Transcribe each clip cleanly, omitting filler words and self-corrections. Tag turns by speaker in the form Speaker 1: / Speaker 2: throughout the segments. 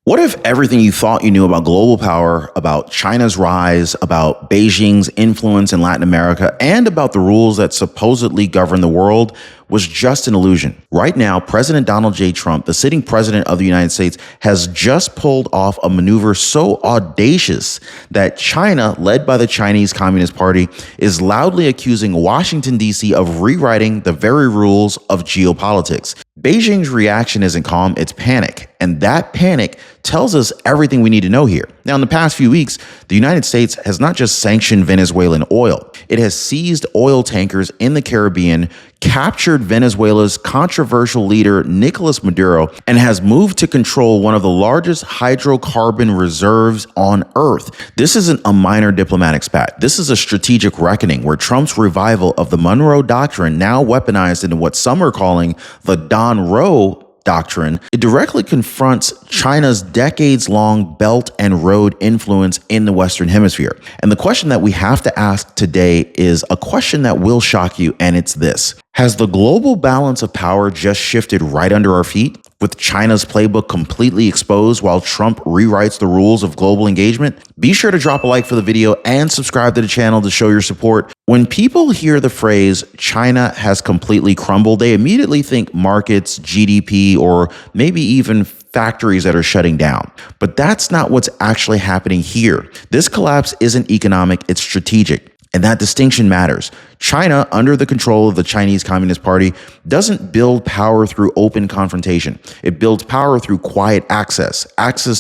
Speaker 1: What if everything you thought you knew about global power, about China's rise, about Beijing's influence in Latin America, and about the rules that supposedly govern the world was just an illusion? Right now, President Donald J. Trump, the sitting president of the United States, has just pulled off a maneuver so audacious that China, led by the Chinese Communist Party, is loudly accusing Washington, D.C. of rewriting the very rules of geopolitics. Beijing's reaction isn't calm, it's panic. And that panic tells us everything we need to know here. Now, in the past few weeks, the United States has not just sanctioned Venezuelan oil, it has seized oil tankers in the Caribbean, captured Venezuela's controversial leader, Nicolas Maduro, and has moved to control one of the largest hydrocarbon reserves on Earth. This isn't a minor diplomatic spat. This is a strategic reckoning where Trump's revival of the Donrow Doctrine, now weaponized into what some are calling the Donrow Doctrine, it directly confronts China's decades-long Belt and Road influence in the Western Hemisphere. And the question that we have to ask today is a question that will shock you, and it's this. Has the global balance of power just shifted right under our feet, with China's playbook completely exposed while Trump rewrites the rules of global engagement? Be sure to drop a like for the video and subscribe to the channel to show your support. When people hear the phrase China has completely crumbled, they immediately think markets, GDP, or maybe even factories that are shutting down. But that's not what's actually happening here. This collapse isn't economic, it's strategic. And that distinction matters. China, under the control of the Chinese Communist Party, doesn't build power through open confrontation. It builds power through quiet access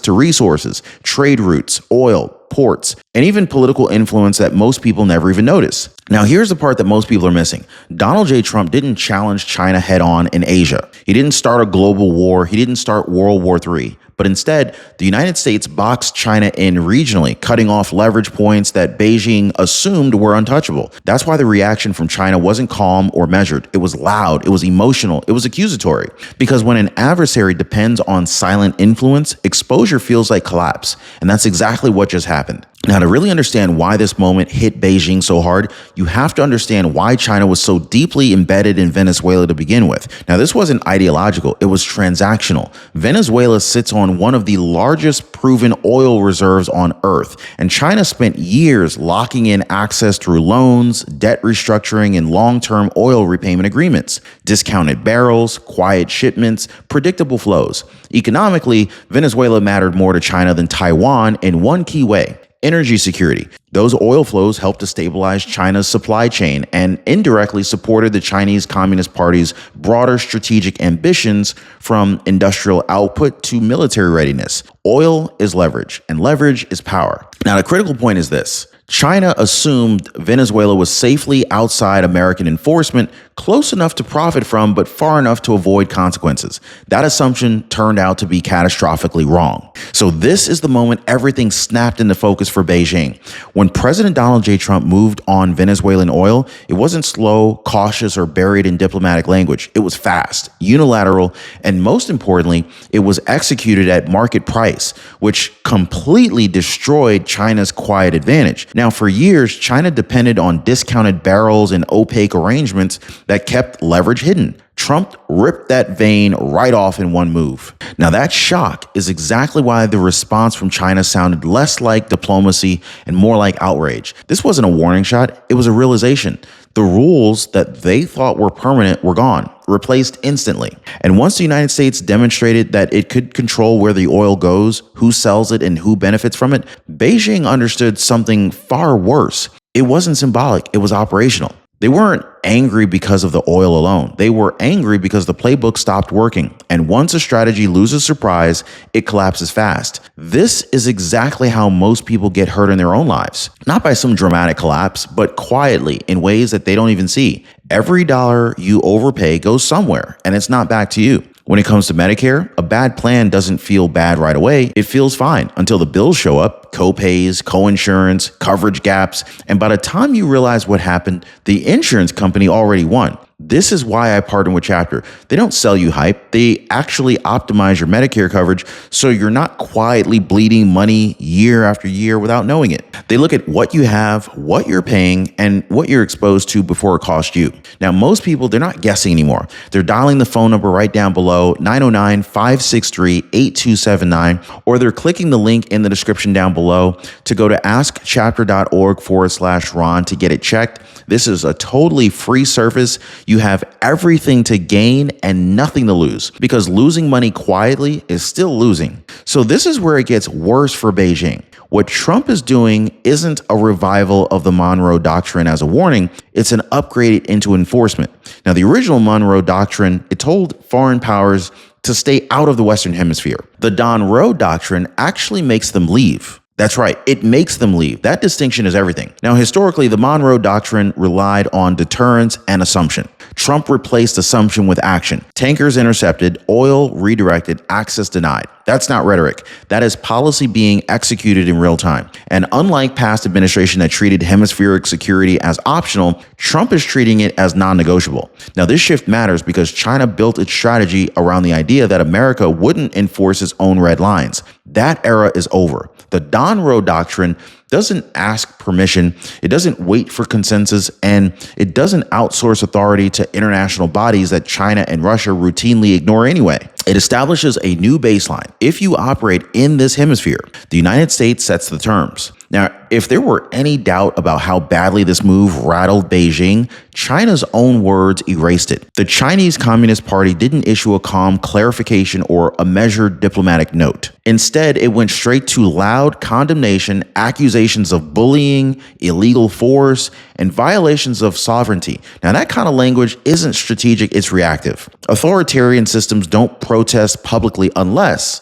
Speaker 1: to resources, trade routes, oil, ports, and even political influence that most people never even notice. Now, here's the part that most people are missing. Donald J. Trump didn't challenge China head on in Asia. He didn't start a global war. He didn't start World War III. But instead, the United States boxed China in regionally, cutting off leverage points that Beijing assumed were untouchable. That's why the reaction from China wasn't calm or measured. It was loud, it was emotional, it was accusatory. Because when an adversary depends on silent influence, exposure feels like collapse. And that's exactly what just happened. Now, to really understand why this moment hit Beijing so hard, you have to understand why China was so deeply embedded in Venezuela to begin with. Now, this wasn't ideological, it was transactional. Venezuela sits on one of the largest proven oil reserves on Earth, and China spent years locking in access through loans, debt restructuring, and long-term oil repayment agreements. Discounted barrels, quiet shipments, predictable flows. Economically, Venezuela mattered more to China than Taiwan in one key way: energy security. Those oil flows helped to stabilize China's supply chain and indirectly supported the Chinese Communist Party's broader strategic ambitions, from industrial output to military readiness. Oil is leverage, and leverage is power. Now, the critical point is this. China assumed Venezuela was safely outside American enforcement, close enough to profit from, but far enough to avoid consequences. That assumption turned out to be catastrophically wrong. So this is the moment everything snapped into focus for Beijing. When President Donald J. Trump moved on Venezuelan oil, it wasn't slow, cautious, or buried in diplomatic language. It was fast, unilateral, and most importantly, it was executed at market price, which completely destroyed China's quiet advantage. Now, for years, China depended on discounted barrels and opaque arrangements that kept leverage hidden. Trump ripped that vein right off in one move. Now, that shock is exactly why the response from China sounded less like diplomacy and more like outrage. This wasn't a warning shot, it was a realization. The rules that they thought were permanent were gone, replaced instantly. And once the United States demonstrated that it could control where the oil goes, who sells it, and who benefits from it, Beijing understood something far worse. It wasn't symbolic, it was operational. They weren't angry because of the oil alone. They were angry because the playbook stopped working. And once a strategy loses surprise, it collapses fast. This is exactly how most people get hurt in their own lives. Not by some dramatic collapse, but quietly in ways that they don't even see. Every dollar you overpay goes somewhere, and it's not back to you. When it comes to Medicare, a bad plan doesn't feel bad right away. It feels fine until the bills show up, co-pays, co-insurance, coverage gaps, and by the time you realize what happened, the insurance company already won. This is why I partner with Chapter. They don't sell you hype. They actually optimize your Medicare coverage so you're not quietly bleeding money year after year without knowing it. They look at what you have, what you're paying, and what you're exposed to before it costs you. Now, most people, they're not guessing anymore. They're dialing the phone number right down below, 909-563-8279, or they're clicking the link in the description down below to go to askchapter.org/Ron to get it checked. This is a totally free service. You have everything to gain and nothing to lose, because losing money quietly is still losing. So this is where it gets worse for Beijing. What Trump is doing isn't a revival of the Donrow Doctrine as a warning, it's an upgrade into enforcement. Now, the original Donrow Doctrine, it told foreign powers to stay out of the Western Hemisphere. The Donrow Doctrine actually makes them leave. That's right, it makes them leave. That distinction is everything. Now, historically, the Donrow Doctrine relied on deterrence and assumption. Trump replaced assumption with action. Tankers intercepted, oil redirected, access denied. That's not rhetoric. That is policy being executed in real time. And unlike past administration that treated hemispheric security as optional, Trump is treating it as non-negotiable. Now, this shift matters because China built its strategy around the idea that America wouldn't enforce its own red lines. That era is over. The Donrow Doctrine doesn't ask permission, it doesn't wait for consensus, and it doesn't outsource authority to international bodies that China and Russia routinely ignore anyway. It establishes a new baseline. If you operate in this hemisphere, the United States sets the terms. Now, if there were any doubt about how badly this move rattled Beijing, China's own words erased it. The Chinese Communist Party didn't issue a calm clarification or a measured diplomatic note. Instead, it went straight to loud condemnation, accusations of bullying, illegal force, and violations of sovereignty. Now, that kind of language isn't strategic, it's reactive. Authoritarian systems don't protest publicly unless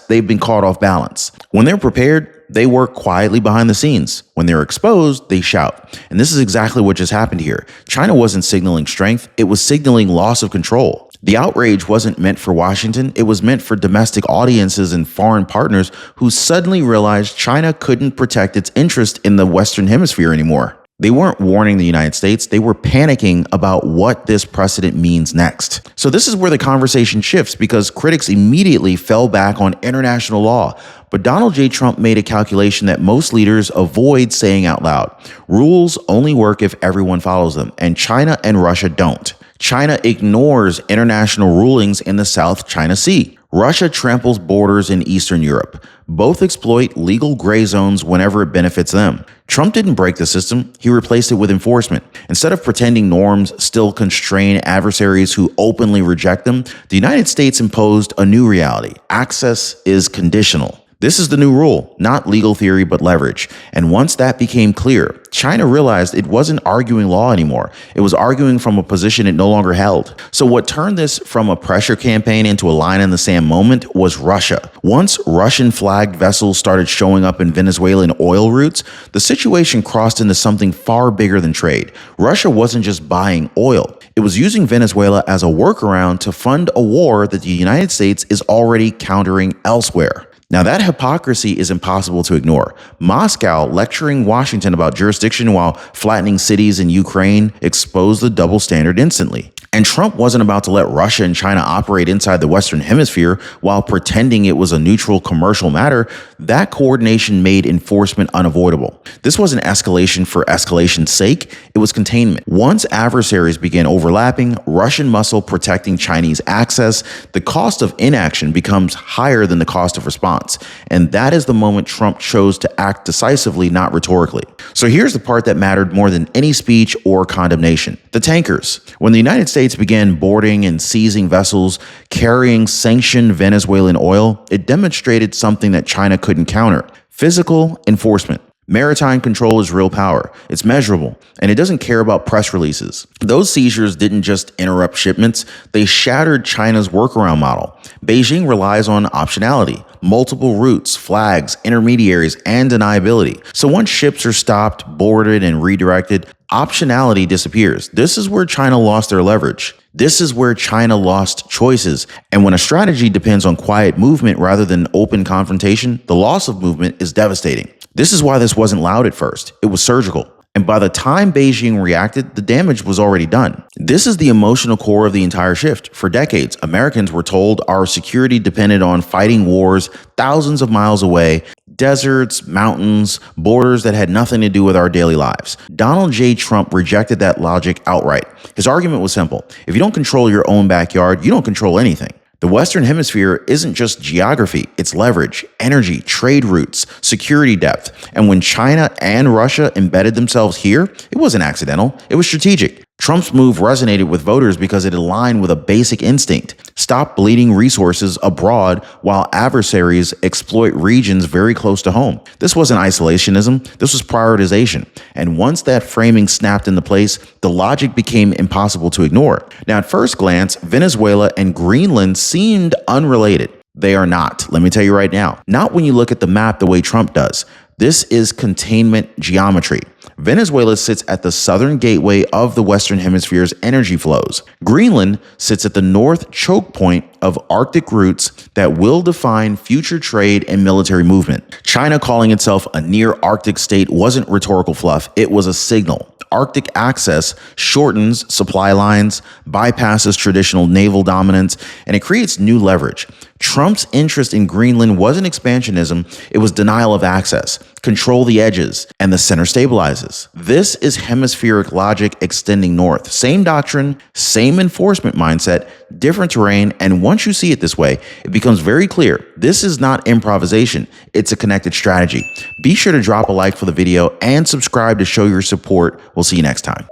Speaker 1: they've been caught off balance. When they're prepared, they work quietly behind the scenes. When they're exposed, they shout. And this is exactly what just happened here. China wasn't signaling strength, it was signaling loss of control. The outrage wasn't meant for Washington, it was meant for domestic audiences and foreign partners who suddenly realized China couldn't protect its interest in the Western Hemisphere anymore. They weren't warning the United States, they were panicking about what this precedent means next. So this is where the conversation shifts, because critics immediately fell back on international law. But Donald J. Trump made a calculation that most leaders avoid saying out loud. Rules only work if everyone follows them, and China and Russia don't. China ignores international rulings in the South China Sea. Russia tramples borders in Eastern Europe. Both exploit legal gray zones whenever it benefits them. Trump didn't break the system, he replaced it with enforcement. Instead of pretending norms still constrain adversaries who openly reject them, the United States imposed a new reality. Access is conditional. This is the new rule, not legal theory, but leverage. And once that became clear, China realized it wasn't arguing law anymore. It was arguing from a position it no longer held. So what turned this from a pressure campaign into a line in the sand moment was Russia. Once Russian-flagged vessels started showing up in Venezuelan oil routes, the situation crossed into something far bigger than trade. Russia wasn't just buying oil. It was using Venezuela as a workaround to fund a war that the United States is already countering elsewhere. Now, that hypocrisy is impossible to ignore. Moscow lecturing Washington about jurisdiction while flattening cities in Ukraine exposed the double standard instantly. And Trump wasn't about to let Russia and China operate inside the Western Hemisphere while pretending it was a neutral commercial matter. That coordination made enforcement unavoidable. This wasn't escalation for escalation's sake, it was containment. Once adversaries began overlapping, Russian muscle protecting Chinese access, the cost of inaction becomes higher than the cost of response. And that is the moment Trump chose to act decisively, not rhetorically. So here's the part that mattered more than any speech or condemnation. The tankers. When the United States began boarding and seizing vessels carrying sanctioned Venezuelan oil, it demonstrated something that China couldn't counter: physical enforcement. Maritime control is real power. It's measurable, and it doesn't care about press releases. Those seizures didn't just interrupt shipments, they shattered China's workaround model. Beijing relies on optionality, multiple routes, flags, intermediaries, and deniability. So once ships are stopped, boarded, and redirected, optionality disappears. This is where China lost their leverage. This is where China lost choices. And when a strategy depends on quiet movement rather than open confrontation, the loss of movement is devastating. This is why this wasn't loud at first. It was surgical. And by the time Beijing reacted, the damage was already done. This is the emotional core of the entire shift. For decades, Americans were told our security depended on fighting wars thousands of miles away. deserts, mountains, borders that had nothing to do with our daily lives. Donald J. Trump rejected that logic outright. His argument was simple. If you don't control your own backyard, you don't control anything. The Western Hemisphere isn't just geography, it's leverage, energy, trade routes, security depth. And when China and Russia embedded themselves here, it wasn't accidental, it was strategic. Trump's move resonated with voters because it aligned with a basic instinct. Stop bleeding resources abroad while adversaries exploit regions very close to home. This wasn't isolationism, this was prioritization. And once that framing snapped into place, the logic became impossible to ignore. Now, at first glance, Venezuela and Greenland seemed unrelated. They are not. Let me tell you right now. Not when you look at the map the way Trump does. This is containment geometry. Venezuela sits at the southern gateway of the Western Hemisphere's energy flows. Greenland sits at the north choke point of Arctic routes that will define future trade and military movement. China calling itself a near-Arctic state wasn't rhetorical fluff, it was a signal. Arctic access shortens supply lines, bypasses traditional naval dominance, and it creates new leverage. Trump's interest in Greenland wasn't expansionism, it was denial of access. Control the edges, and the center stabilizes. This is hemispheric logic extending north. Same doctrine, same enforcement mindset, different terrain, and once you see it this way, it becomes very clear. This is not improvisation, it's a connected strategy. Be sure to drop a like for the video and subscribe to show your support. We'll see you next time.